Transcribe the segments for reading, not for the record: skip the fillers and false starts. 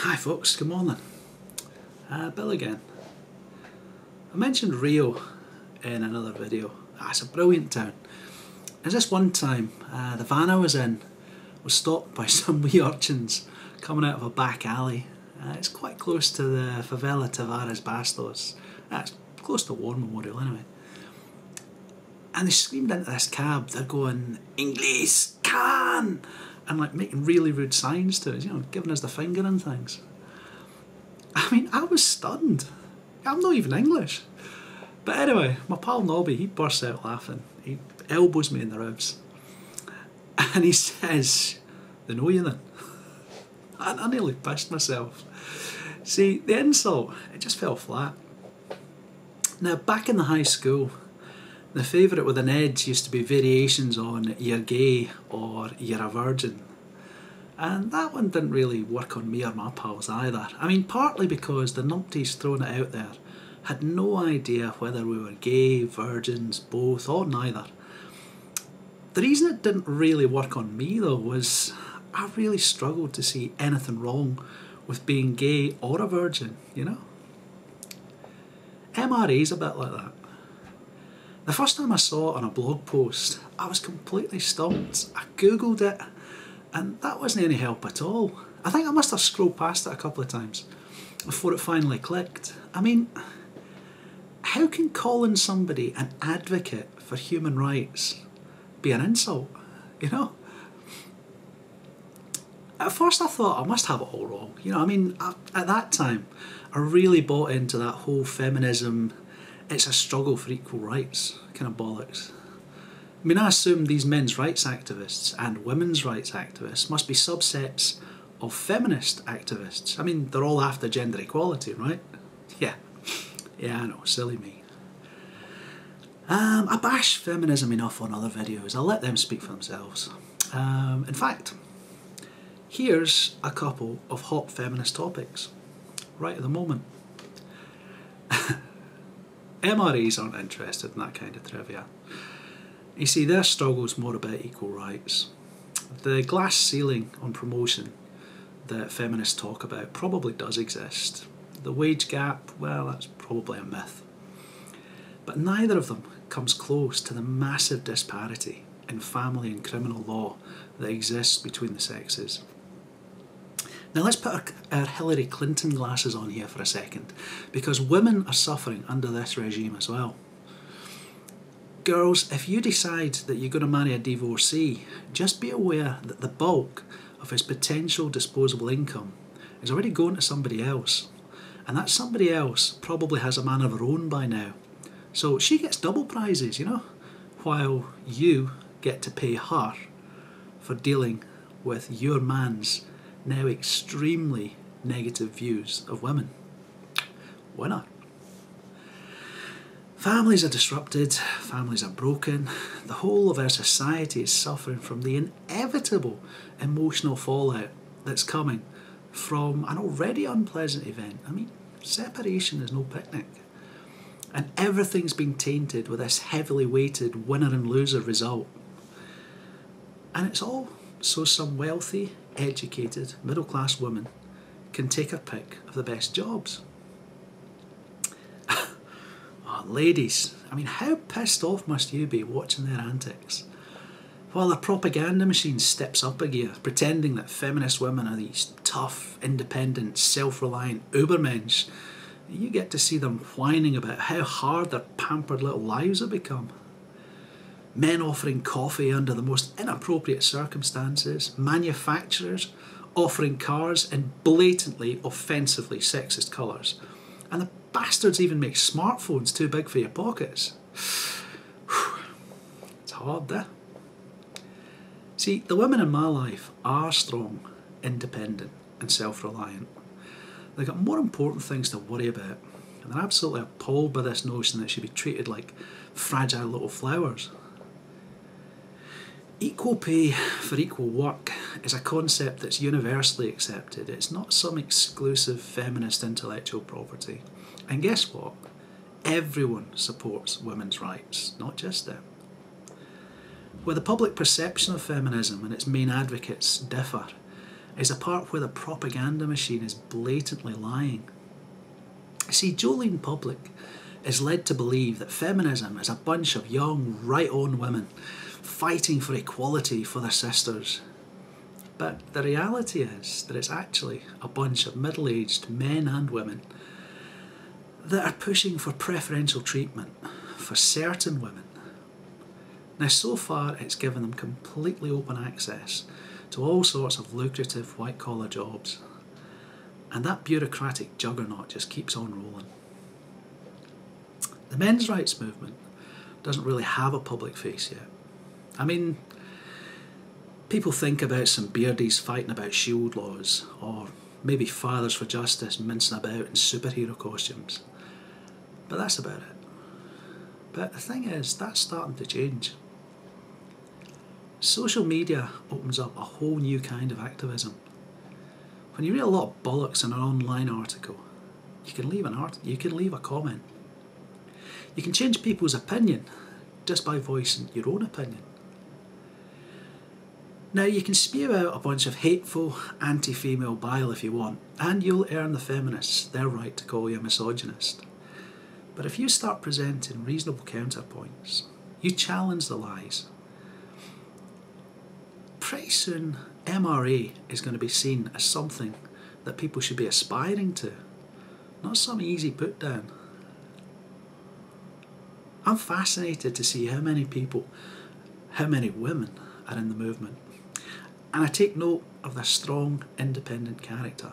Hi folks, good morning. Bill again. I mentioned Rio in another video. It's a brilliant town. There's this one time, the van I was in was stopped by some wee urchins coming out of a back alley. It's quite close to the favela Tavares Bastos. It's close to War Memorial anyway. And they screamed into this cab, they're going, "Inglés, can!" and like making really rude signs to us, you know, giving us the finger and things. I mean, I was stunned. I'm not even English. But anyway, my pal Nobby, he bursts out laughing. He elbows me in the ribs. And he says, "They know you then." And I nearly pissed myself. See, the insult, it just fell flat. Now, back in the high school, the favourite with an edge used to be variations on "you're gay" or "you're a virgin." And that one didn't really work on me or my pals either. I mean, partly because the numpties throwing it out there had no idea whether we were gay, virgins, both, or neither. The reason it didn't really work on me though was I really struggled to see anything wrong with being gay or a virgin, you know? MRA's a bit like that. The first time I saw it on a blog post, I was completely stumped. I googled it, and that wasn't any help at all. I think I must have scrolled past it a couple of times before it finally clicked. I mean, how can calling somebody an advocate for human rights be an insult, you know? At first I thought I must have it all wrong. You know, I mean, at that time, I really bought into that whole feminism, it's a struggle for equal rights kind of bollocks. I mean, I assume these men's rights activists and women's rights activists must be subsets of feminist activists. I mean, they're all after gender equality, right? Yeah, I know, silly me. I bash feminism enough on other videos. I'll let them speak for themselves. In fact, here's a couple of hot feminist topics right at the moment. MRAs aren't interested in that kind of trivia. You see, their struggle's more about equal rights. The glass ceiling on promotion that feminists talk about probably does exist. The wage gap, well, that's probably a myth. But neither of them comes close to the massive disparity in family and criminal law that exists between the sexes. Now let's put our Hillary Clinton glasses on here for a second, because women are suffering under this regime as well. Girls, if you decide that you're going to marry a divorcee, just be aware that the bulk of his potential disposable income is already going to somebody else. And that somebody else probably has a man of her own by now. So she gets double prizes, you know, while you get to pay her for dealing with your man's now extremely negative views of women. Why not? Families are disrupted, families are broken, the whole of our society is suffering from the inevitable emotional fallout that's coming from an already unpleasant event. I mean, separation is no picnic. And everything's been tainted with this heavily weighted winner and loser result. And it's all so some wealthy, educated, middle-class woman can take her pick of the best jobs. Oh, ladies, I mean, how pissed off must you be watching their antics? While the propaganda machine steps up a gear, pretending that feminist women are these tough, independent, self-reliant ubermensch, you get to see them whining about how hard their pampered little lives have become. Men offering coffee under the most inappropriate circumstances, manufacturers offering cars in blatantly, offensively sexist colours, and the bastards even make smartphones too big for your pockets. It's hard, there. See, the women in my life are strong, independent and self-reliant. They've got more important things to worry about, and they're absolutely appalled by this notion that should be treated like fragile little flowers. Equal pay for equal work is a concept that's universally accepted. It's not some exclusive feminist intellectual property. And guess what? Everyone supports women's rights, not just them. Where the public perception of feminism and its main advocates differ is the part where the propaganda machine is blatantly lying. See, Jolene Public is led to believe that feminism is a bunch of young, right-on women fighting for equality for their sisters. But the reality is that it's actually a bunch of middle-aged men and women that are pushing for preferential treatment for certain women. Now, so far it's given them completely open access to all sorts of lucrative white-collar jobs, and that bureaucratic juggernaut just keeps on rolling. The men's rights movement doesn't really have a public face yet. I mean, people think about some beardies fighting about shield laws, or maybe Fathers for Justice mincing about in superhero costumes, but that's about it. But the thing is, that's starting to change. Social media opens up a whole new kind of activism. When you read a lot of bollocks in an online article, you can leave a comment. You can change people's opinion just by voicing your own opinion. Now, you can spew out a bunch of hateful, anti-female bile if you want, and you'll earn the feminists their right to call you a misogynist. But if you start presenting reasonable counterpoints, you challenge the lies, pretty soon MRA is going to be seen as something that people should be aspiring to, not some easy put down. I'm fascinated to see how many women are in the movement, and I take note of their strong, independent character.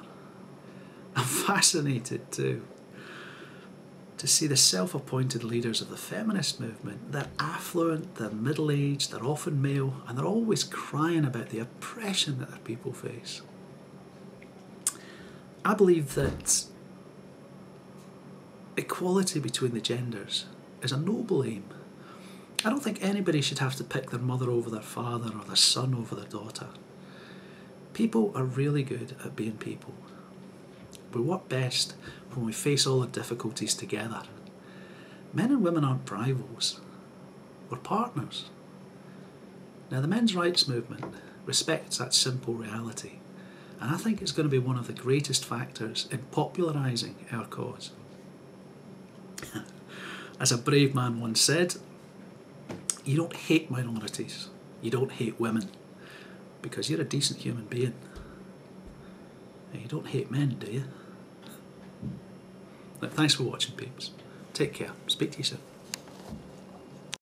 I'm fascinated too to see the self-appointed leaders of the feminist movement. They're affluent, they're middle-aged, they're often male, and they're always crying about the oppression that their people face. I believe that equality between the genders is a noble aim. I don't think anybody should have to pick their mother over their father or their son over their daughter. People are really good at being people. We work best when we face all the difficulties together. Men and women aren't rivals, we're partners. Now, the men's rights movement respects that simple reality, and I think it's going to be one of the greatest factors in popularising our cause. As a brave man once said, you don't hate minorities, you don't hate women, because you're a decent human being. You don't hate men, do you? Thanks for watching, peeps. Take care. Speak to you soon.